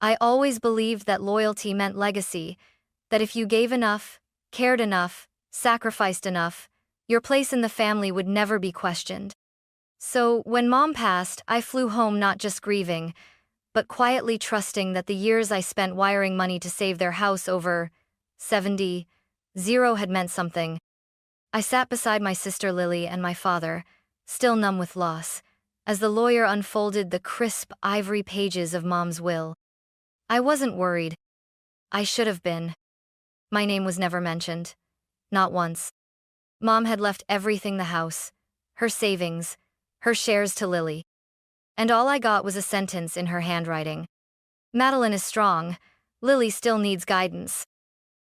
I always believed that loyalty meant legacy, that if you gave enough, cared enough, sacrificed enough, your place in the family would never be questioned. So, when Mom passed, I flew home not just grieving, but quietly trusting that the years I spent wiring money to save their house over 70 zero had meant something. I sat beside my sister Lily and my father, still numb with loss, as the lawyer unfolded the crisp ivory pages of Mom's will. I wasn't worried. I should have been. My name was never mentioned. Not once. Mom had left everything: the house, her savings, her shares to Lily. And all I got was a sentence in her handwriting. Madeline is strong. Lily still needs guidance.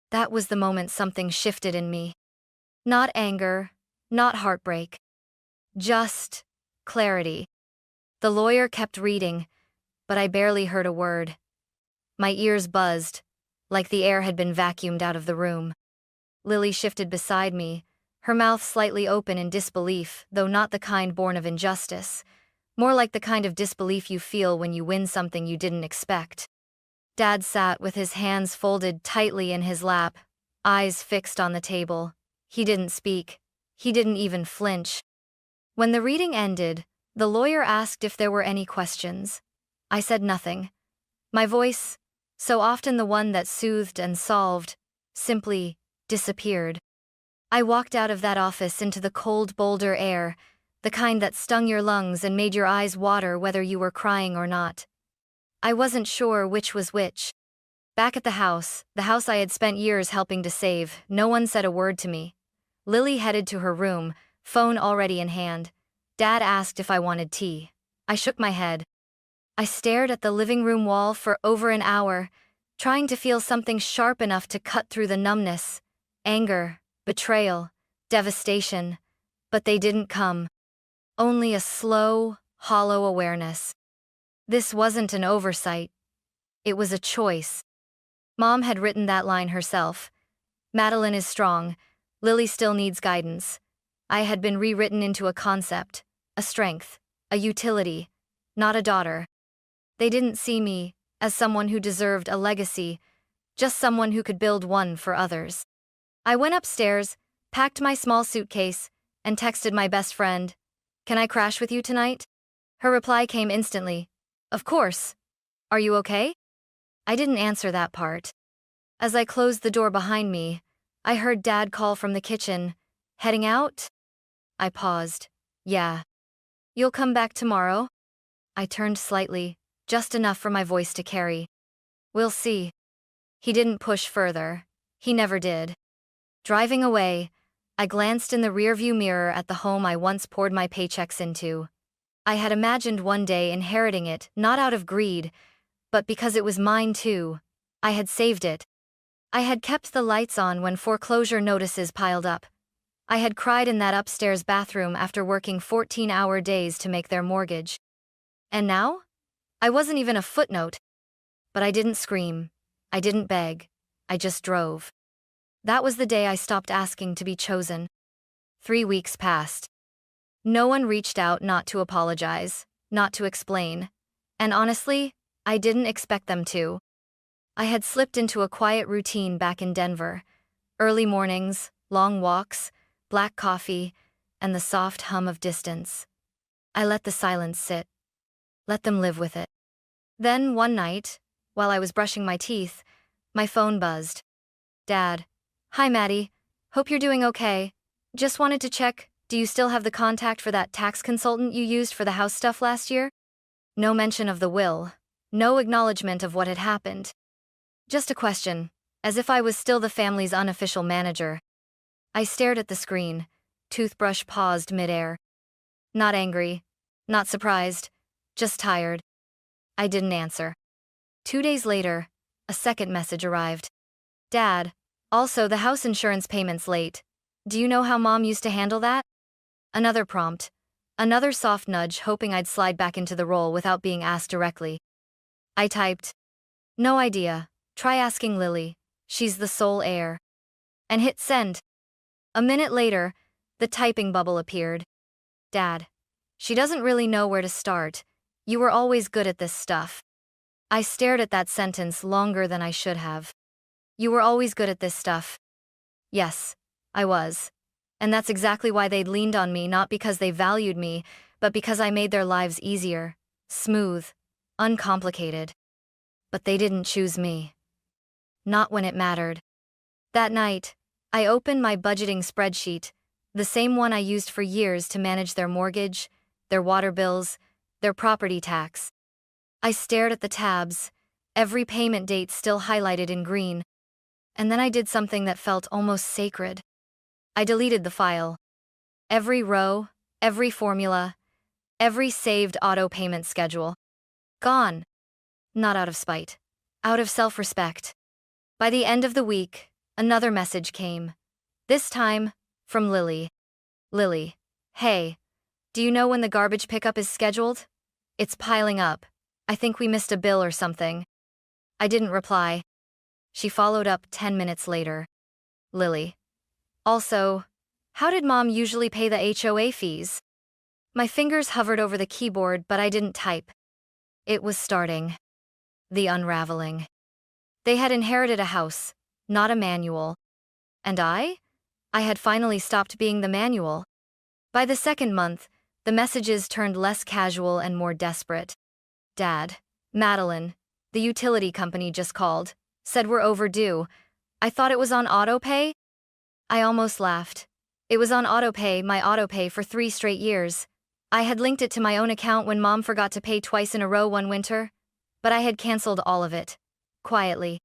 That was the moment something shifted in me. Not anger, not heartbreak. Just clarity. The lawyer kept reading, but I barely heard a word. My ears buzzed, like the air had been vacuumed out of the room. Lily shifted beside me, her mouth slightly open in disbelief, though not the kind born of injustice. More like the kind of disbelief you feel when you win something you didn't expect. Dad sat with his hands folded tightly in his lap, eyes fixed on the table. He didn't speak. He didn't even flinch. When the reading ended, the lawyer asked if there were any questions. I said nothing. My voice, so often the one that soothed and solved, simply disappeared. I walked out of that office into the cold Boulder air, the kind that stung your lungs and made your eyes water whether you were crying or not. I wasn't sure which was which. Back at the house I had spent years helping to save, no one said a word to me. Lily headed to her room, phone already in hand. Dad asked if I wanted tea. I shook my head. I stared at the living room wall for over an hour, trying to feel something sharp enough to cut through the numbness. Anger, betrayal, devastation. But they didn't come. Only a slow, hollow awareness. This wasn't an oversight. It was a choice. Mom had written that line herself. Madeline is strong. Lily still needs guidance. I had been rewritten into a concept, a strength, a utility, not a daughter. They didn't see me as someone who deserved a legacy, just someone who could build one for others. I went upstairs, packed my small suitcase, and texted my best friend, "Can I crash with you tonight?" Her reply came instantly, "Of course. Are you okay?" I didn't answer that part. As I closed the door behind me, I heard Dad call from the kitchen, "Heading out?" I paused. "Yeah. You'll come back tomorrow?" I turned slightly, just enough for my voice to carry. "We'll see." He didn't push further. He never did. Driving away, I glanced in the rearview mirror at the home I once poured my paychecks into. I had imagined one day inheriting it, not out of greed, but because it was mine too. I had saved it. I had kept the lights on when foreclosure notices piled up. I had cried in that upstairs bathroom after working 14-hour days to make their mortgage. And now? I wasn't even a footnote. But I didn't scream. I didn't beg. I just drove. That was the day I stopped asking to be chosen. 3 weeks passed. No one reached out, not to apologize, not to explain. And honestly, I didn't expect them to. I had slipped into a quiet routine back in Denver. Early mornings, long walks, black coffee, and the soft hum of distance. I let the silence sit. Let them live with it. Then, one night, while I was brushing my teeth, my phone buzzed. "Dad. Hi, Maddie. Hope you're doing okay. Just wanted to check, do you still have the contact for that tax consultant you used for the house stuff last year?" No mention of the will. No acknowledgement of what had happened. Just a question, as if I was still the family's unofficial manager. I stared at the screen, toothbrush paused midair. Not angry, not surprised, just tired. I didn't answer. 2 days later, a second message arrived. "Dad, also the house insurance payment's late. Do you know how Mom used to handle that?" Another prompt. Another soft nudge, hoping I'd slide back into the role without being asked directly. I typed, "No idea. Try asking Lily. She's the sole heir." And hit send. A minute later, the typing bubble appeared. "Dad. She doesn't really know where to start. You were always good at this stuff." I stared at that sentence longer than I should have. You were always good at this stuff. Yes, I was. And that's exactly why they'd leaned on me, not because they valued me, but because I made their lives easier, smooth, uncomplicated. But they didn't choose me. Not when it mattered. That night, I opened my budgeting spreadsheet, the same one I used for years to manage their mortgage, their water bills, their property tax. I stared at the tabs, every payment date still highlighted in green. And then I did something that felt almost sacred. I deleted the file. Every row, every formula, every saved auto payment schedule. Gone. Not out of spite. Out of self-respect. By the end of the week, another message came. This time, from Lily. Lily, hey, do you know when the garbage pickup is scheduled? It's piling up. I think we missed a bill or something. I didn't reply. She followed up 10 minutes later. Lily. Also, how did Mom usually pay the HOA fees? My fingers hovered over the keyboard, but I didn't type. It was starting. The unraveling. They had inherited a house, not a manual. And I had finally stopped being the manual. By the second month, the messages turned less casual and more desperate. Dad, Madeline, the utility company just called, said we're overdue. I thought it was on autopay? I almost laughed. It was on autopay, my autopay for 3 straight years. I had linked it to my own account when Mom forgot to pay twice in a row one winter. But I had canceled all of it. Quietly.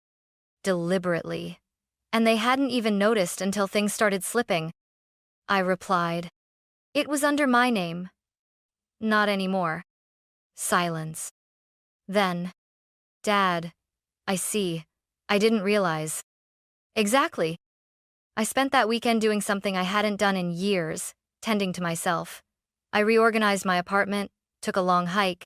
Deliberately. And they hadn't even noticed until things started slipping. I replied. It was under my name. Not anymore. Silence. Then. Dad. I see. I didn't realize. Exactly. I spent that weekend doing something I hadn't done in years, tending to myself. I reorganized my apartment, took a long hike,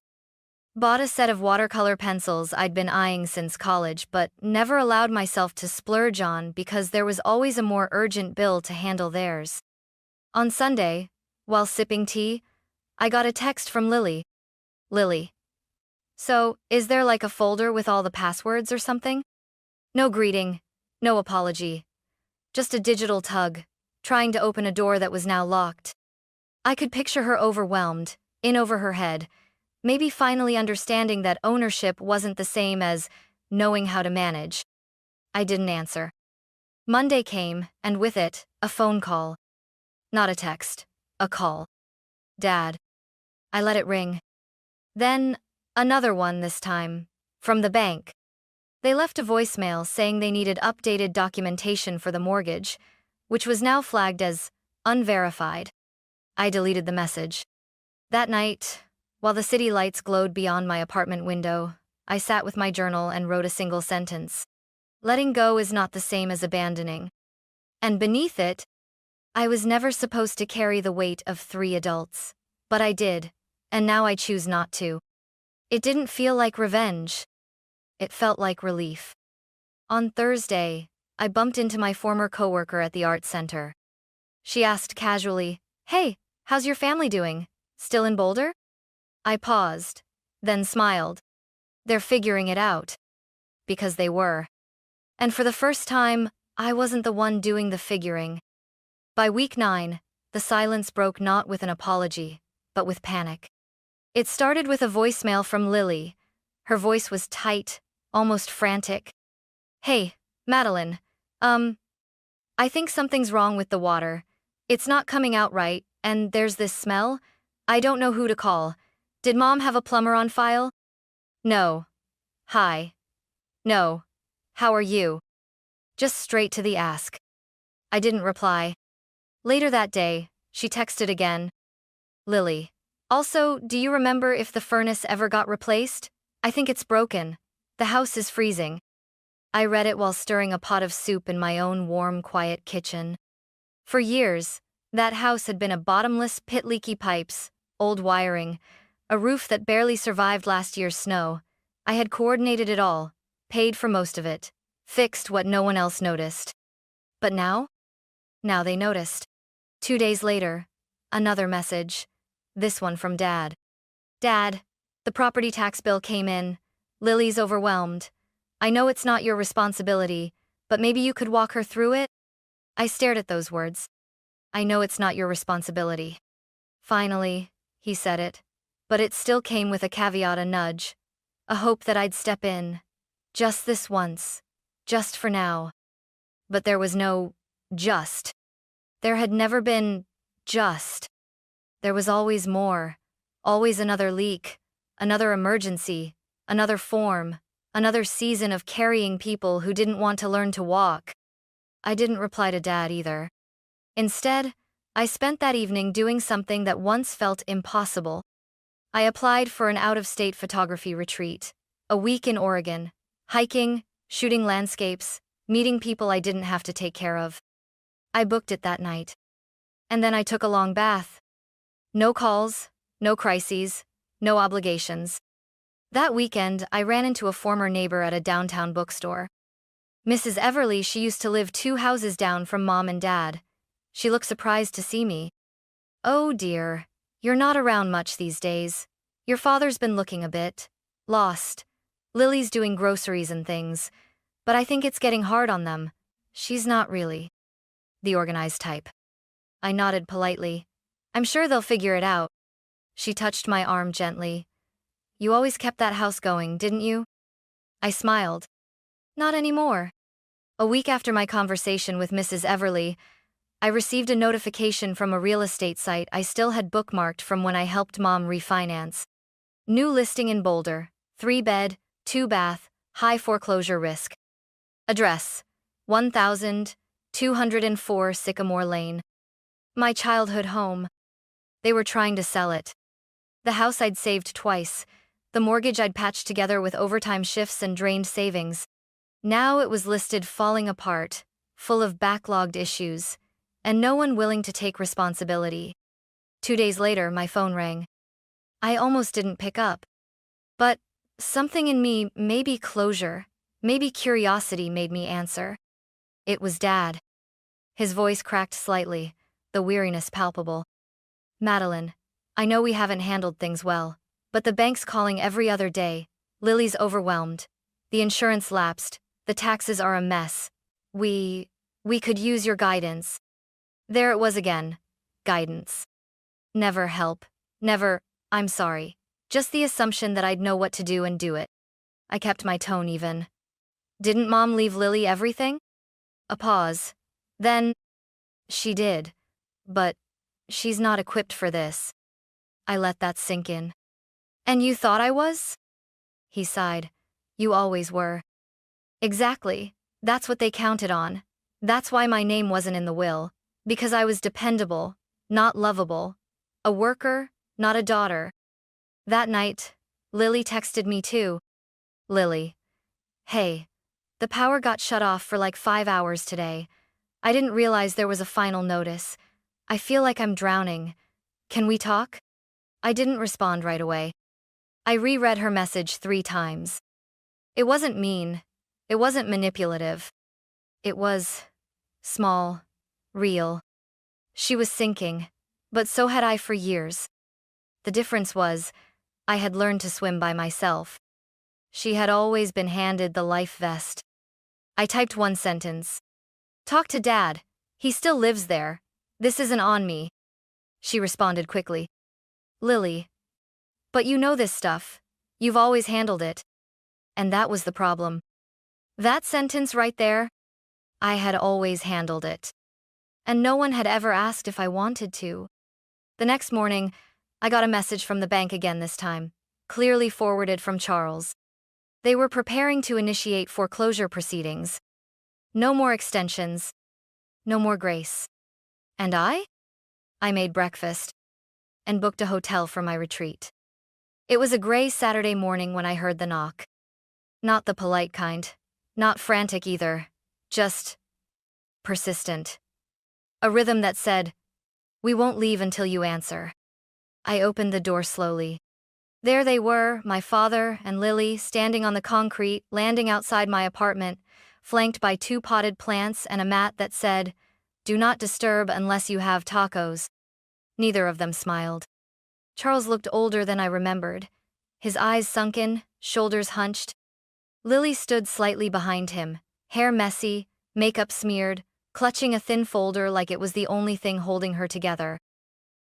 bought a set of watercolor pencils I'd been eyeing since college but never allowed myself to splurge on because there was always a more urgent bill to handle theirs. On Sunday, while sipping tea, I got a text from Lily. Lily. So, is there like a folder with all the passwords or something? No greeting, no apology. Just a digital tug, trying to open a door that was now locked. I could picture her overwhelmed, in over her head, maybe finally understanding that ownership wasn't the same as knowing how to manage. I didn't answer. Monday came, and with it, a phone call. Not a text, a call. Dad. I let it ring. Then, another one this time, from the bank. They left a voicemail saying they needed updated documentation for the mortgage, which was now flagged as unverified. I deleted the message. That night, while the city lights glowed beyond my apartment window, I sat with my journal and wrote a single sentence. Letting go is not the same as abandoning. And beneath it, I was never supposed to carry the weight of 3 adults. But I did, and now I choose not to. It didn't feel like revenge. It felt like relief. On Thursday, I bumped into my former coworker at the art center. She asked casually, "Hey, how's your family doing? Still in Boulder?" I paused, then smiled. They're figuring it out. Because they were. And for the first time, I wasn't the one doing the figuring. By week 9, the silence broke not with an apology, but with panic. It started with a voicemail from Lily. Her voice was tight, almost frantic. Hey, Madeline, I think something's wrong with the water. It's not coming out right, and there's this smell. I don't know who to call. Did Mom have a plumber on file? No. Hi. No. How are you? Just straight to the ask. I didn't reply. Later that day, she texted again. Lily. Also, do you remember if the furnace ever got replaced? I think it's broken. The house is freezing. I read it while stirring a pot of soup in my own warm, quiet kitchen. For years, that house had been a bottomless pit, leaky pipes, old wiring, a roof that barely survived last year's snow. I had coordinated it all, paid for most of it, fixed what no one else noticed. But now? Now they noticed. 2 days later, another message. This one from Dad. Dad, the property tax bill came in. Lily's overwhelmed. I know it's not your responsibility, but maybe you could walk her through it? I stared at those words. I know it's not your responsibility. Finally, he said it. But it still came with a caveat, a nudge. A hope that I'd step in. Just this once. Just for now. But there was no just. There had never been just. There was always more. Always another leak. Another emergency. Another form. Another season of carrying people who didn't want to learn to walk. I didn't reply to Dad either. Instead, I spent that evening doing something that once felt impossible. I applied for an out-of-state photography retreat. A week in Oregon. Hiking, shooting landscapes, meeting people I didn't have to take care of. I booked it that night. And then I took a long bath. No calls, no crises, no obligations. That weekend, I ran into a former neighbor at a downtown bookstore. Mrs. Everly, she used to live 2 houses down from Mom and Dad. She looked surprised to see me. Oh dear, you're not around much these days. Your father's been looking a bit lost. Lily's doing groceries and things, but I think it's getting hard on them. She's not really the organized type. I nodded politely. I'm sure they'll figure it out. She touched my arm gently. You always kept that house going, didn't you? I smiled. Not anymore. A week after my conversation with Mrs. Everly, I received a notification from a real estate site I still had bookmarked from when I helped Mom refinance. New listing in Boulder, 3-bed, 2-bath, high foreclosure risk. Address: 1204 Sycamore Lane. My childhood home. They were trying to sell it. The house I'd saved twice, the mortgage I'd patched together with overtime shifts and drained savings. Now it was listed falling apart, full of backlogged issues, and no one willing to take responsibility. 2 days later, my phone rang. I almost didn't pick up. But something in me, maybe closure, maybe curiosity, made me answer. It was Dad. His voice cracked slightly, the weariness palpable. Madeline, I know we haven't handled things well, but the bank's calling every other day. Lily's overwhelmed. The insurance lapsed. The taxes are a mess. We could use your guidance. There it was again. Guidance. Never help. Never, I'm sorry. Just the assumption that I'd know what to do and do it. I kept my tone even. Didn't Mom leave Lily everything? A pause. Then, she did. But she's not equipped for this. I let that sink in. And you thought I was? He sighed. You always were. Exactly. That's what they counted on. That's why my name wasn't in the will. Because I was dependable, not lovable. A worker, not a daughter. That night, Lily texted me too. Lily. Hey. The power got shut off for like 5 hours today. I didn't realize there was a final notice. I feel like I'm drowning. Can we talk? I didn't respond right away. I reread her message 3 times. It wasn't mean. It wasn't manipulative. It was small, real. She was sinking, but so had I for years. The difference was, I had learned to swim by myself. She had always been handed the life vest. I typed 1 sentence. Talk to Dad. He still lives there. This isn't on me. She responded quickly. Lily. But you know this stuff. You've always handled it. And that was the problem. That sentence right there. I had always handled it. And no one had ever asked if I wanted to. The next morning, I got a message from the bank again this time, clearly forwarded from Charles. They were preparing to initiate foreclosure proceedings. No more extensions. No more grace. And I? I made breakfast and booked a hotel for my retreat. It was a gray Saturday morning when I heard the knock. Not the polite kind. Not frantic either. Just persistent. A rhythm that said, "We won't leave until you answer." I opened the door slowly. There they were, my father and Lily, standing on the concrete landing outside my apartment, flanked by 2 potted plants and a mat that said, "Do not disturb unless you have tacos." Neither of them smiled. Charles looked older than I remembered, his eyes sunken, shoulders hunched. Lily stood slightly behind him, hair messy, makeup smeared, clutching a thin folder like it was the only thing holding her together.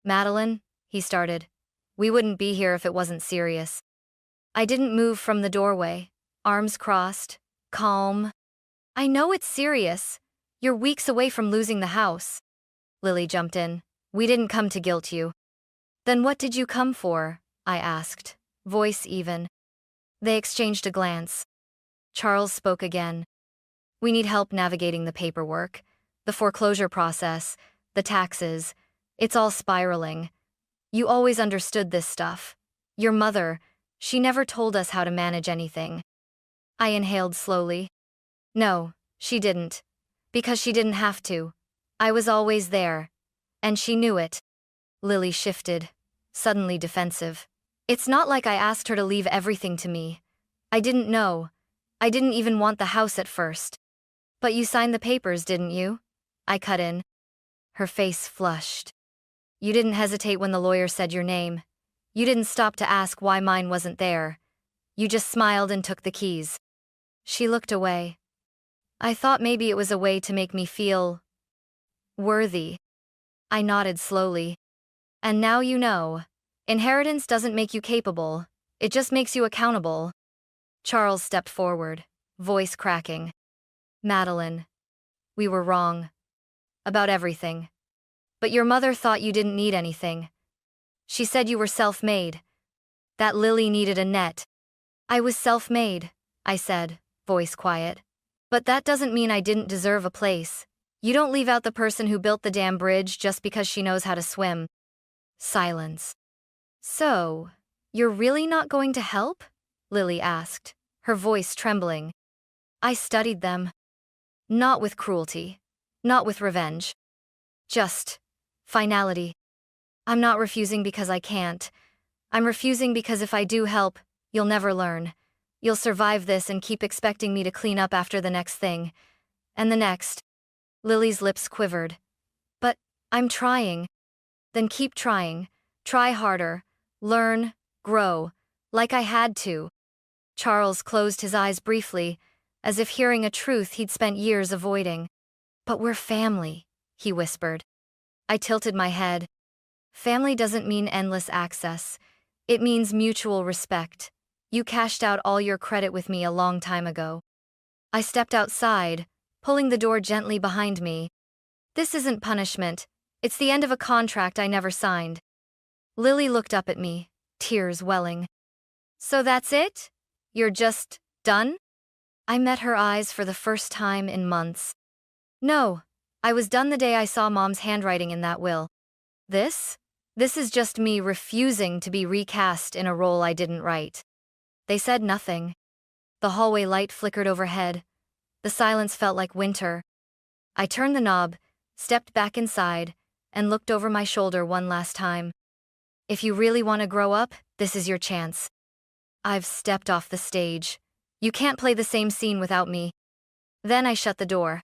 "Madeline," he started. "We wouldn't be here if it wasn't serious." I didn't move from the doorway, arms crossed, calm. "I know it's serious. You're weeks away from losing the house." Lily jumped in. "We didn't come to guilt you." "Then what did you come for?" I asked, voice even. They exchanged a glance. Charles spoke again. "We need help navigating the paperwork, the foreclosure process, the taxes. It's all spiraling. You always understood this stuff. Your mother, she never told us how to manage anything." I inhaled slowly. "No, she didn't. Because she didn't have to. I was always there. And she knew it." Lily shifted, suddenly defensive. "It's not like I asked her to leave everything to me. I didn't know. I didn't even want the house at first." "But you signed the papers, didn't you?" I cut in. Her face flushed. "You didn't hesitate when the lawyer said your name. You didn't stop to ask why mine wasn't there. You just smiled and took the keys." She looked away. "I thought maybe it was a way to make me feel worthy." I nodded slowly. "And now you know. Inheritance doesn't make you capable, it just makes you accountable." Charles stepped forward, voice cracking. "Madeline, we were wrong. About everything. But your mother thought you didn't need anything. She said you were self-made. That Lily needed a net." "I was self-made," I said, voice quiet. "But that doesn't mean I didn't deserve a place. You don't leave out the person who built the damn bridge just because she knows how to swim." Silence. "So, you're really not going to help?" Lily asked, her voice trembling. "I studied them. Not with cruelty. Not with revenge. Just finality. I'm not refusing because I can't. I'm refusing because if I do help, you'll never learn. You'll survive this and keep expecting me to clean up after the next thing. And the next." Lily's lips quivered. "But I'm trying." "Then keep trying. Try harder. Learn, grow, like I had to." Charles closed his eyes briefly, as if hearing a truth he'd spent years avoiding. "But we're family," he whispered. I tilted my head. "Family doesn't mean endless access. It means mutual respect. You cashed out all your credit with me a long time ago." I stepped outside, pulling the door gently behind me. "This isn't punishment. It's the end of a contract I never signed." Lily looked up at me, tears welling. "So that's it? You're just done?" I met her eyes for the first time in months. "No, I was done the day I saw Mom's handwriting in that will. This? This is just me refusing to be recast in a role I didn't write." They said nothing. The hallway light flickered overhead. The silence felt like winter. I turned the knob, stepped back inside, and looked over my shoulder one last time. "If you really want to grow up, this is your chance. I've stepped off the stage. You can't play the same scene without me." Then I shut the door.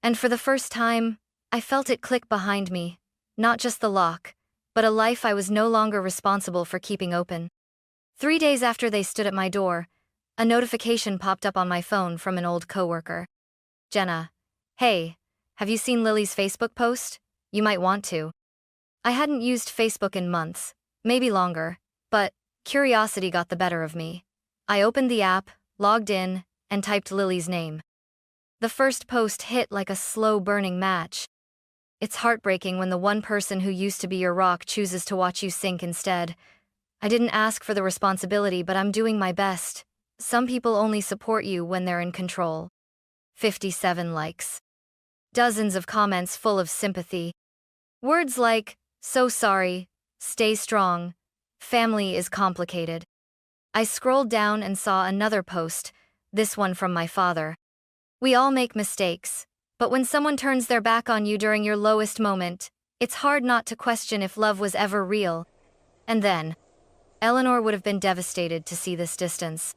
And for the first time, I felt it click behind me, not just the lock, but a life I was no longer responsible for keeping open. 3 days after they stood at my door, a notification popped up on my phone from an old coworker. "Jenna, hey, have you seen Lily's Facebook post? You might want to." I hadn't used Facebook in months, maybe longer, but curiosity got the better of me. I opened the app, logged in, and typed Lily's name. The first post hit like a slow-burning match. It's heartbreaking when the one person who used to be your rock chooses to watch you sink instead. I didn't ask for the responsibility, but I'm doing my best. Some people only support you when they're in control. 57 likes. Dozens of comments full of sympathy. Words like, "So sorry," "Stay strong," "Family is complicated." I scrolled down and saw another post, this one from my father. "We all make mistakes, but when someone turns their back on you during your lowest moment, it's hard not to question if love was ever real." And then, Eleanor would have been devastated to see this distance.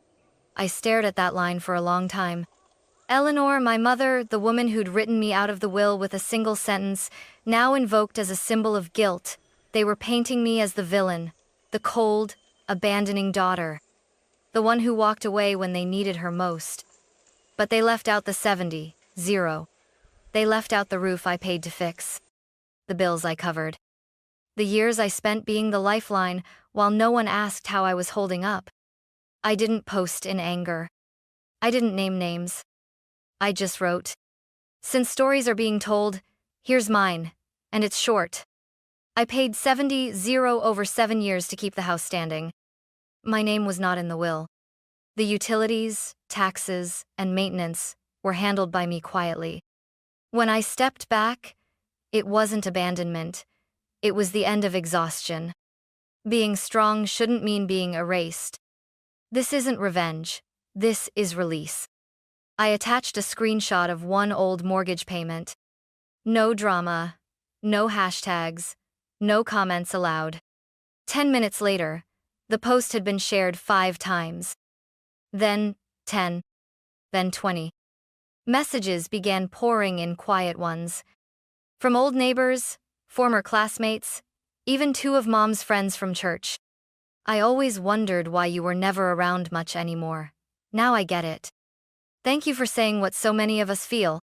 I stared at that line for a long time. Eleanor, my mother, the woman who'd written me out of the will with a single sentence, now invoked as a symbol of guilt. They were painting me as the villain, the cold, abandoning daughter. the one who walked away when they needed her most. But they left out the 70, 0. They left out the roof I paid to fix, the bills I covered, the years I spent being the lifeline while no one asked how I was holding up. I didn't post in anger. I didn't name names. I just wrote, "Since stories are being told, here's mine, and it's short. I paid 70,000 over 7 years to keep the house standing. My name was not in the will. The utilities, taxes, and maintenance were handled by me quietly. When I stepped back, it wasn't abandonment. It was the end of exhaustion. Being strong shouldn't mean being erased. This isn't revenge. This is release." I attached a screenshot of one old mortgage payment. No drama, no hashtags, no comments allowed. 10 minutes later, the post had been shared 5 times. Then 10. Then 20. Messages began pouring in, quiet ones. From old neighbors, former classmates, even 2 of Mom's friends from church. "I always wondered why you were never around much anymore. Now I get it. Thank you for saying what so many of us feel.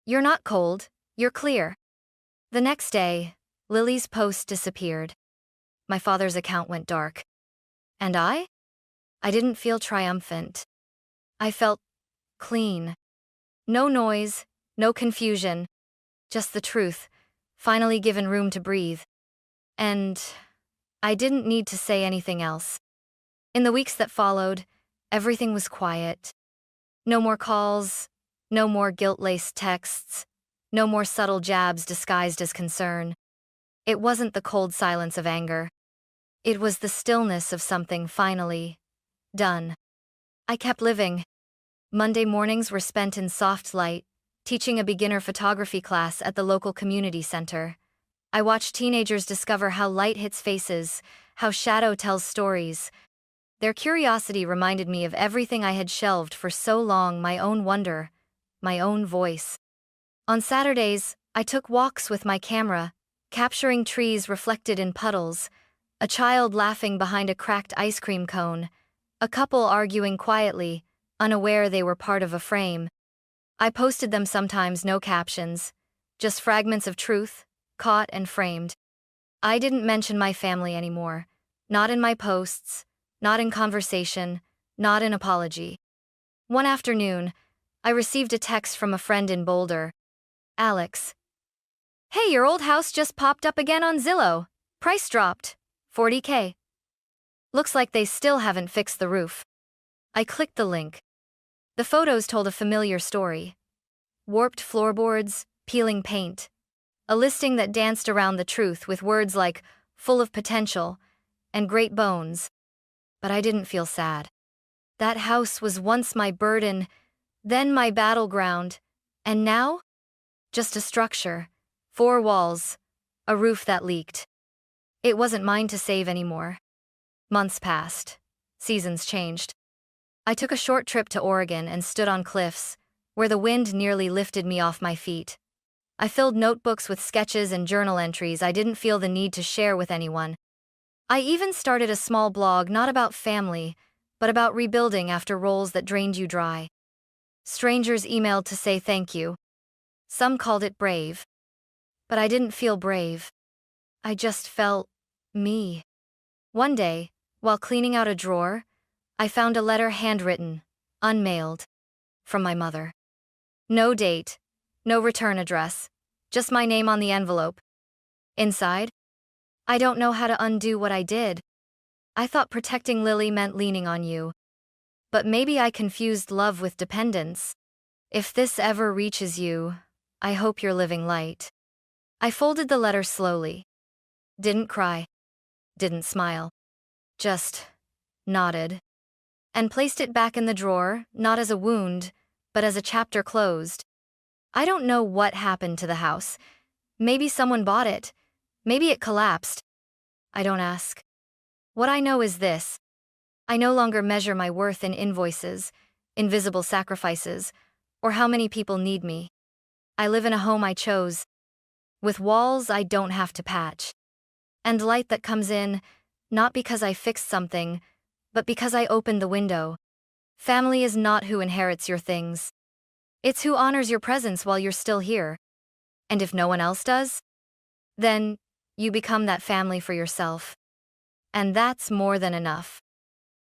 You're not cold, you're clear." The next day, Lily's post disappeared. My father's account went dark. And I didn't feel triumphant. I felt clean. No noise, no confusion, just the truth, finally given room to breathe. And I didn't need to say anything else. In the weeks that followed, everything was quiet. No more calls, no more guilt-laced texts, no more subtle jabs disguised as concern. It wasn't the cold silence of anger. It was the stillness of something finally done. I kept living. Monday mornings were spent in soft light, teaching a beginner photography class at the local community center. I watched teenagers discover how light hits faces, how shadow tells stories. Their curiosity reminded me of everything I had shelved for so long, my own wonder, my own voice. On Saturdays, I took walks with my camera, capturing trees reflected in puddles, a child laughing behind a cracked ice cream cone, a couple arguing quietly, unaware they were part of a frame. I posted them sometimes, no captions, just fragments of truth, caught and framed. I didn't mention my family anymore, not in my posts, not in conversation, not in apology. One afternoon, I received a text from a friend in Boulder. "Alex. Hey, your old house just popped up again on Zillow. Price dropped. 40K. Looks like they still haven't fixed the roof." I clicked the link. The photos told a familiar story. Warped floorboards, peeling paint. A listing that danced around the truth with words like "full of potential" and "great bones." But I didn't feel sad. That house was once my burden, then my battleground, and now? Just a structure, 4 walls, a roof that leaked. It wasn't mine to save anymore. Months passed. Seasons changed. I took a short trip to Oregon and stood on cliffs, where the wind nearly lifted me off my feet. I filled notebooks with sketches and journal entries I didn't feel the need to share with anyone. I even started a small blog not about family, but about rebuilding after roles that drained you dry. Strangers emailed to say thank you. Some called it brave. But I didn't feel brave. I just felt me. One day, while cleaning out a drawer, I found a letter handwritten, unmailed, from my mother. No date, no return address, just my name on the envelope. Inside, "I don't know how to undo what I did. I thought protecting Lily meant leaning on you. But maybe I confused love with dependence. If this ever reaches you, I hope you're living light." I folded the letter slowly. Didn't cry. Didn't smile. Just nodded. And placed it back in the drawer, not as a wound, but as a chapter closed. I don't know what happened to the house. Maybe someone bought it. Maybe it collapsed. I don't ask. What I know is this. I no longer measure my worth in invoices, invisible sacrifices, or how many people need me. I live in a home I chose, with walls I don't have to patch, and light that comes in, not because I fixed something, but because I opened the window. Family is not who inherits your things. It's who honors your presence while you're still here. And if no one else does, then you become that family for yourself. And that's more than enough.